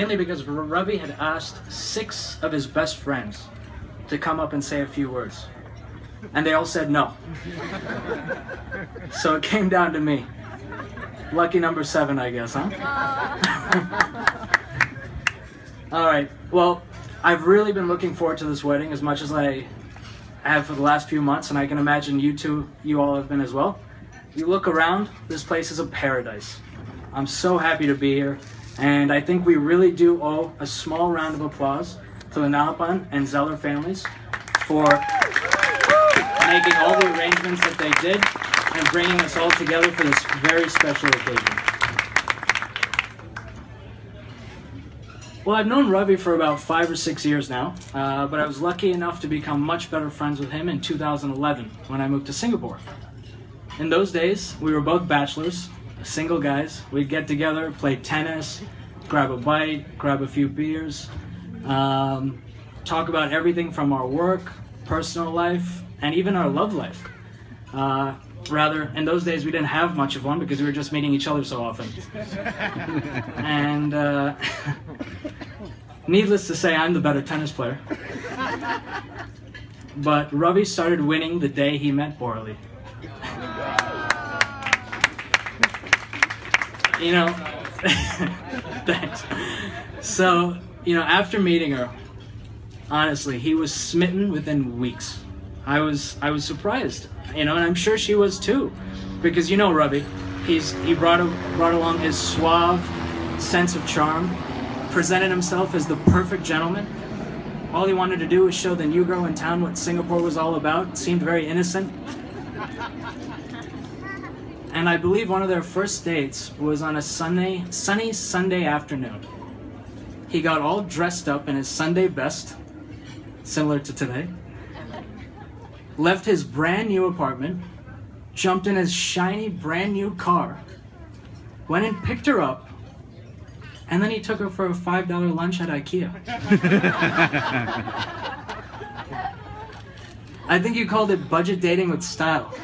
Mainly because Ravi had asked 6 of his best friends to come up and say a few words. And they all said no. So it came down to me. Lucky number 7, I guess, huh? Alright, well, I've really been looking forward to this wedding as much as I have for the last few months, and I can imagine you all have been as well. You look around, this place is a paradise. I'm so happy to be here, and I think we really do owe a small round of applause to the Nalapan and Zeller families for making all the arrangements that they did and bringing us all together for this very special occasion. Well, I've known Ravi for about 5 or 6 years now, but I was lucky enough to become much better friends with him in 2011 when I moved to Singapore. In those days, we were both bachelors, single guys. We'd get together, play tennis, grab a bite, grab a few beers, talk about everything from our work, personal life, and even our love life. Rather, in those days we didn't have much of one because we were just meeting each other so often. And needless to say, I'm the better tennis player. But Ravi started winning the day he met Borley. You know, thanks. So, after meeting her, honestly, he was smitten within weeks. I was surprised, and I'm sure she was too, because Ravi, he brought along his suave sense of charm, presented himself as the perfect gentleman. All he wanted to do was show the new girl in town what Singapore was all about. Seemed very innocent. And I believe one of their first dates was on a sunny Sunday afternoon. He got all dressed up in his Sunday best, similar to today, left his brand new apartment, jumped in his shiny brand new car, went and picked her up, and then he took her for a $5 lunch at IKEA. I think you called it budget dating with style,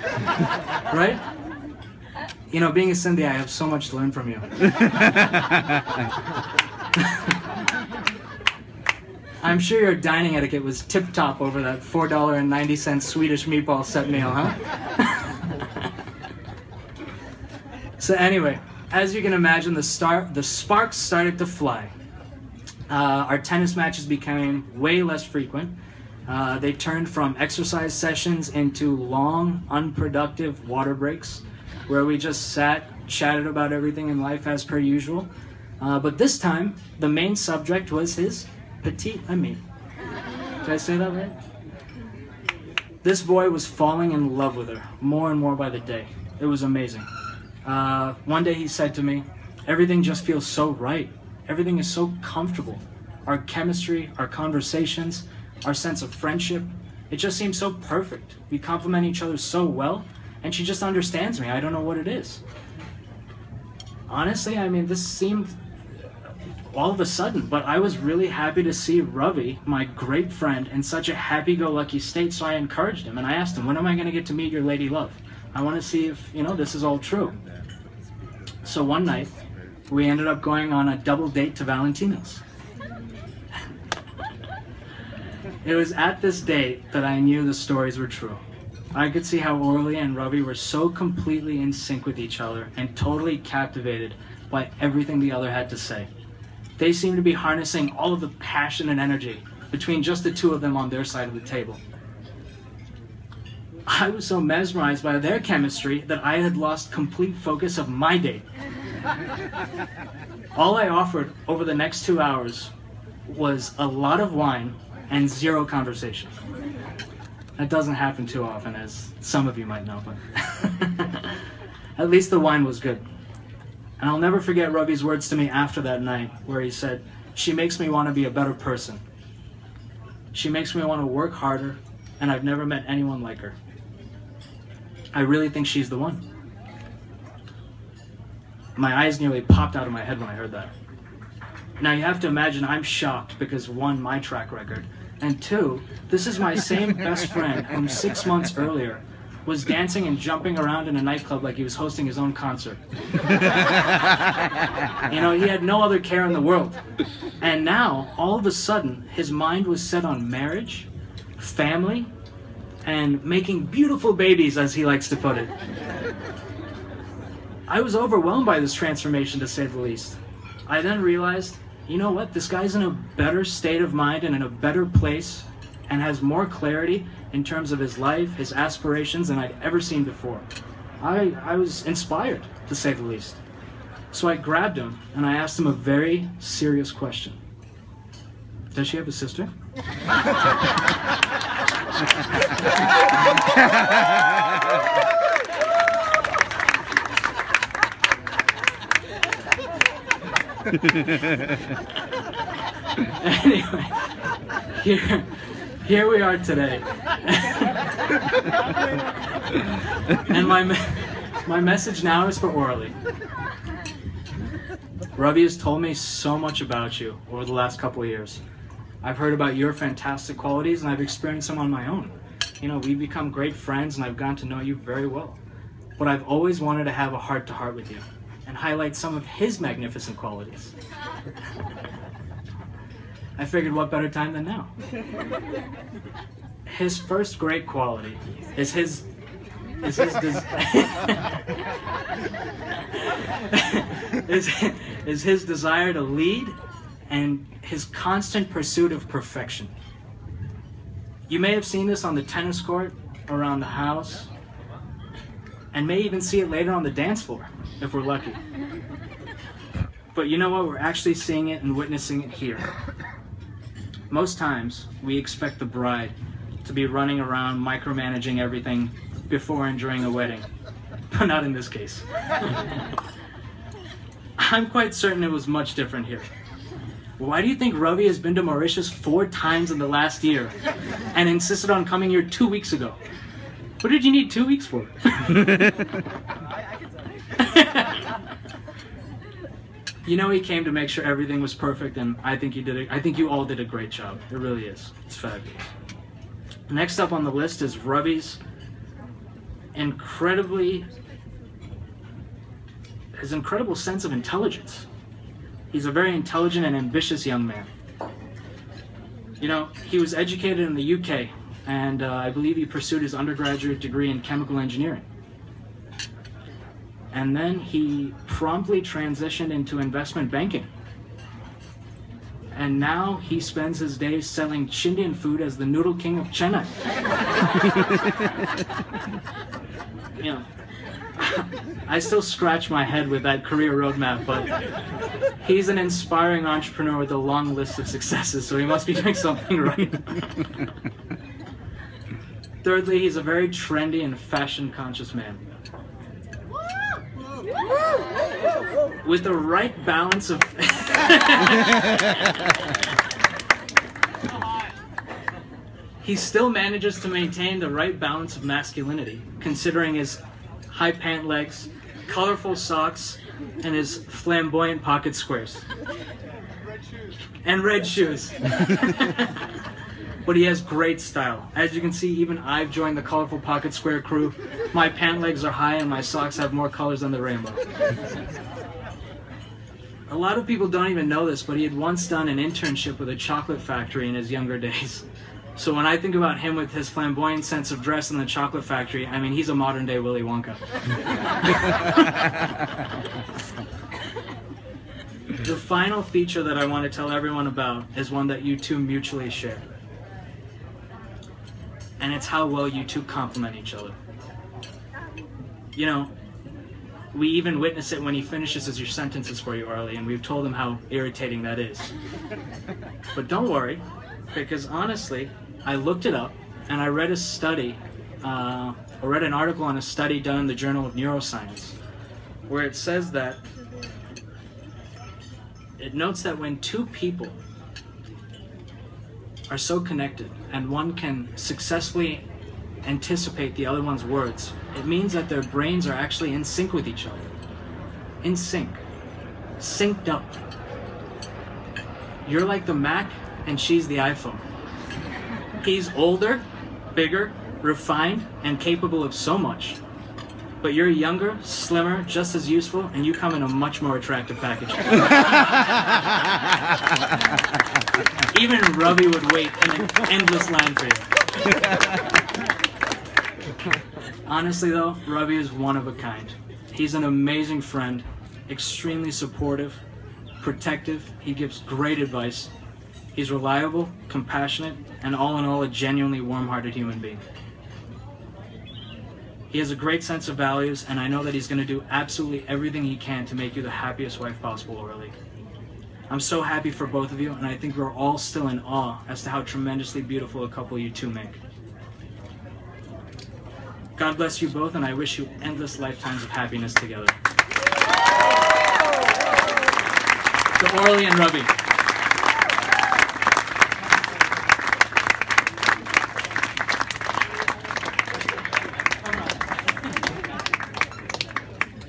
right? Being a Sindhi, I have so much to learn from you. I'm sure your dining etiquette was tip-top over that $4.90 Swedish meatball set meal, huh? So anyway, as you can imagine, the sparks started to fly. Our tennis matches became way less frequent. They turned from exercise sessions into long, unproductive water breaks, where we just sat, chatted about everything in life as per usual. But this time, the main subject was his petit ami. Did I say that right? This boy was falling in love with her, more and more by the day. It was amazing. One day he said to me, "Everything just feels so right. Everything is so comfortable. Our chemistry, our conversations, our sense of friendship, it just seems so perfect. We complement each other so well, and she just understands me. I don't know what it is." Honestly, this seemed all of a sudden, but I was really happy to see Ravi, my great friend, in such a happy-go-lucky state, so I encouraged him, and I asked him, "When am I going to get to meet your lady love? I want to see if, this is all true." So one night, we ended up going on a double date to Valentino's. It was at this date that I knew the stories were true. I could see how Orly and Ravi were so completely in sync with each other and totally captivated by everything the other had to say. They seemed to be harnessing all of the passion and energy between just the two of them on their side of the table. I was so mesmerized by their chemistry that I had lost complete focus of my date. All I offered over the next 2 hours was a lot of wine and 0 conversation. That doesn't happen too often, as some of you might know, but at least the wine was good. And I'll never forget Ravi's words to me after that night, where he said, "She makes me want to be a better person. She makes me want to work harder, and I've never met anyone like her. I really think she's the one." My eyes nearly popped out of my head when I heard that. Now you have to imagine I'm shocked because 1, my track record, and 2, this is my same best friend whom 6 months earlier was dancing and jumping around in a nightclub like he was hosting his own concert. You know, he had no other care in the world. And now, all of a sudden, his mind was set on marriage, family, and making beautiful babies, as he likes to put it. I was overwhelmed by this transformation, to say the least. I then realized, you know what, this guy's in a better state of mind and in a better place and has more clarity in terms of his life, his aspirations, than I'd ever seen before. I was inspired, to say the least. So I grabbed him and I asked him a very serious question. Does she have a sister? Anyway, here we are today. And my message now is for Orly. Ravi has told me so much about you over the last couple of years. I've heard about your fantastic qualities and I've experienced them on my own. You know, we've become great friends and I've gotten to know you very well. But I've always wanted to have a heart-to-heart with you and highlight some of his magnificent qualities. I figured what better time than now. His first great quality is his desire to lead and his constant pursuit of perfection. You may have seen this on the tennis court, around the house, and may even see it later on the dance floor, if we're lucky. But you know what? We're actually seeing it and witnessing it here. Most times, we expect the bride to be running around micromanaging everything before and during a wedding, but not in this case. I'm quite certain it was much different here. Why do you think Ravi has been to Mauritius 4 times in the last year and insisted on coming here 2 weeks ago? What did you need 2 weeks for? You know, he came to make sure everything was perfect, and I think you all did a great job. It really is. It's fabulous. Next up on the list is Ravi's his incredible sense of intelligence. He's a very intelligent and ambitious young man. You know, he was educated in the UK, and I believe he pursued his undergraduate degree in chemical engineering. And then he promptly transitioned into investment banking. And now he spends his days selling Chindian food as the noodle king of Chennai. You know, I still scratch my head with that career roadmap, but he's an inspiring entrepreneur with a long list of successes, so he must be doing something right. Thirdly, he's a very trendy and fashion-conscious man. With the right balance of... He still manages to maintain the right balance of masculinity, considering his high pant legs, colorful socks, and his flamboyant pocket squares. And red shoes. But he has great style. As you can see, even I've joined the colorful pocket square crew. My pant legs are high and my socks have more colors than the rainbow. A lot of people don't even know this, but he had once done an internship with a chocolate factory in his younger days. So when I think about him with his flamboyant sense of dress in the chocolate factory, I mean, he's a modern day Willy Wonka. The final feature that I want to tell everyone about is one that you two mutually share. And it's how well you two complement each other. You know, we even witness it when he finishes your sentences for you, Arlie, and we've told him how irritating that is. But don't worry, because honestly, I looked it up and I read a study, I read an article on a study done in the Journal of Neuroscience, where it says that, it notes that when two people are so connected and one can successfully anticipate the other one's words, it means that their brains are actually in sync with each other. In sync. Synced up. You're like the Mac and she's the iPhone. He's older, bigger, refined, and capable of so much. But you're younger, slimmer, just as useful, and you come in a much more attractive package. Even Robbie would wait in an endless line for you. Honestly though, Robbie is one of a kind. He's an amazing friend, extremely supportive, protective, he gives great advice. He's reliable, compassionate, and all in all a genuinely warm-hearted human being. He has a great sense of values, and I know that he's going to do absolutely everything he can to make you the happiest wife possible, Orly. I'm so happy for both of you, and I think we're all still in awe as to how tremendously beautiful a couple you two make. God bless you both, and I wish you endless lifetimes of happiness together. To Orly and Robbie.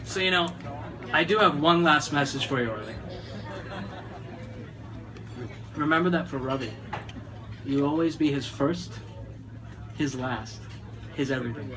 So, you know, I do have one last message for you, Orly. Remember that for Robbie, you'll always be his first, his last, his everything.